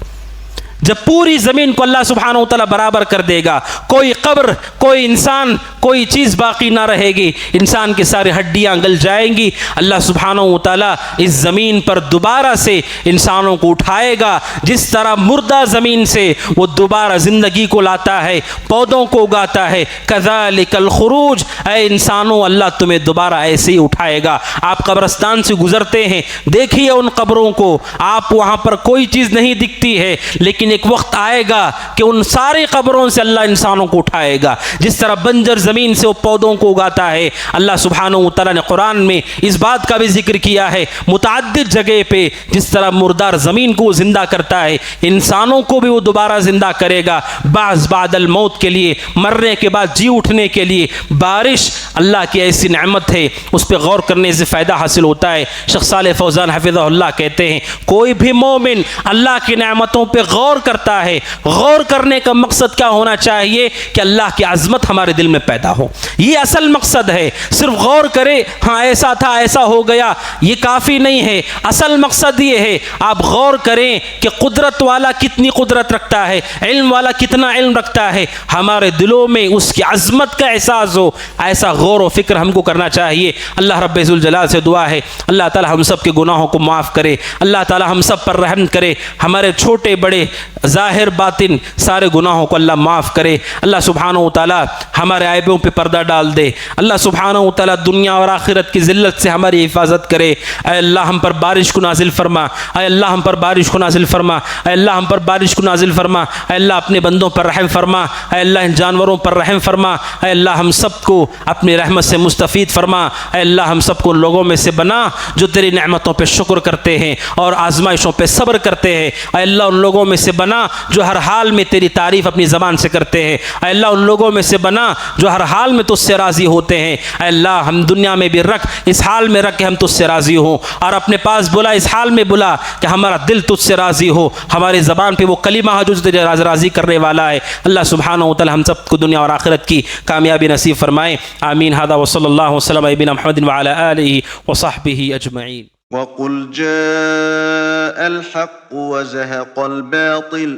जब पूरी ज़मीन को अल्लाह सुब्हानहू तआला बराबर कर देगा, कोई कब्र, कोई इंसान, कोई चीज़ बाकी ना रहेगी, इंसान की सारी हड्डियाँ गल जाएंगी। अल्लाह सुब्हानहू तआला इस ज़मीन पर दोबारा से इंसानों को उठाएगा। जिस तरह मुर्दा ज़मीन से वो दोबारा ज़िंदगी को लाता है, पौधों को उगाता है, कज़ालिकल खुरूज, ऐ इंसानों अल्लाह तुम्हें दोबारा ऐसे ही उठाएगा। आप कब्रस्तान से गुज़रते हैं, देखिए उन कब्रों को, आप वहाँ पर कोई चीज़ नहीं दिखती है, लेकिन एक वक्त आएगा कि उन सारी कब्रों से अल्लाह इंसानों को उठाएगा। जिस तरह बंजर ज़मीन से वो पौधों को उगाता है, अल्लाह सुब्हानहू तआला ने कुरान में इस बात का भी जिक्र किया है मुतअद्दिद जगह पे। जिस तरह मुर्दार ज़मीन को ज़िंदा करता है, इंसानों को भी वो दोबारा ज़िंदा करेगा। बाज़ बादल मौत के लिए, मरने के बाद जी उठने के लिए। बारिश अल्लाह की ऐसी नेमत है, उस पर गौर करने से फ़ायदा हासिल होता है। शेख सालेह फौज़ान हफ़िज़हुल्लाह कहते हैं कोई भी मोमिन अल्लाह की नेमतों पर गौर करता है, गौर करने का मकसद क्या होना चाहिए कि अल्लाह की अज़मत हमारे दिल में पैदा हो। ये असल मकसद है। सिर्फ गौर करे, हाँ ऐसा था, ऐसा हो गया, ये काफ़ी नहीं है। असल मकसद ये है आप गौर करें कि कुदरत वाला कितनी कुदरत रखता है, इल्म वाला कितना इल्म रखता है, हमारे दिलों में उसकी अज़मत का एहसास हो। ऐसा गौर व फिक्र हमको करना चाहिए। अल्लाह रब्बुल इज़्ज़ल जलाल से दुआ है अल्लाह ताला हम सब के गुनाहों को माफ़ करे, अल्लाह ताला हम सब पर रहम करे, हमारे छोटे बड़े ज़ाहिर बातिन सारे गुनाहों को अल्लाह माफ़ करे। अल्लाह सुब्हानहू तआला हमारे ऐबों पे पर्दा डाल दे। अल्लाह सुब्हानहू तआला दुनिया और आखिरत की ज़िल्लत से हमारी हिफाजत करे। ऐ अल्लाह हम पर बारिश को नाजिल फरमा, ऐ अल्लाह हम पर बारिश को नाजिल फरमा, ऐ अल्लाह हम पर बारिश को नाजिल फरमा, ऐ अल्लाह अपने बंदों पर रहम फरमा, ऐ अल्लाह इन जानवरों पर रहम फरमा, ऐ अल्लाह हम सबको अपनी रहमत से मुस्तफ़ीद फरमा। ऐ अल्लाह हम सबको लोगों में से बना जो तेरी नेमतों पर शुक्र करते हैं और आजमाइशों पर सब्र करते हैं। ऐ अल्लाह उन लोगों में से बना जो हर हाल में तेरी तारीफ़ अपनी ज़बान से करते हैं। ऐ अल्लाह उन लोगों में से बना जो हर हाल में तुझसे राज़ी होते हैं। ऐ अल्लाह हम दुनिया में भी रख, इस हाल में रख कि हम तुझसे राज़ी हों, और अपने पास बुला, इस हाल में बुला कि हमारा दिल तुझसे राज़ी हो, हमारी ज़बान पे वो कलीमा हो जो तुझे राज़ी करने वाला है। अल्लाह सुब्हानहू तआला हम सबको दुनिया और आखिरत की कामयाबी नसीब फरमाए। आमीन। हादा व सल्लल्लाहु वसल्लम अला नबीना मुहम्मद व अला आलिहि व सहबिहि अजमईन। वक़ुल जाअल हक़्क़ु व ज़हक़ल बातिल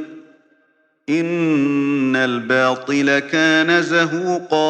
इन्नल बातिल कान ज़हूक़ा।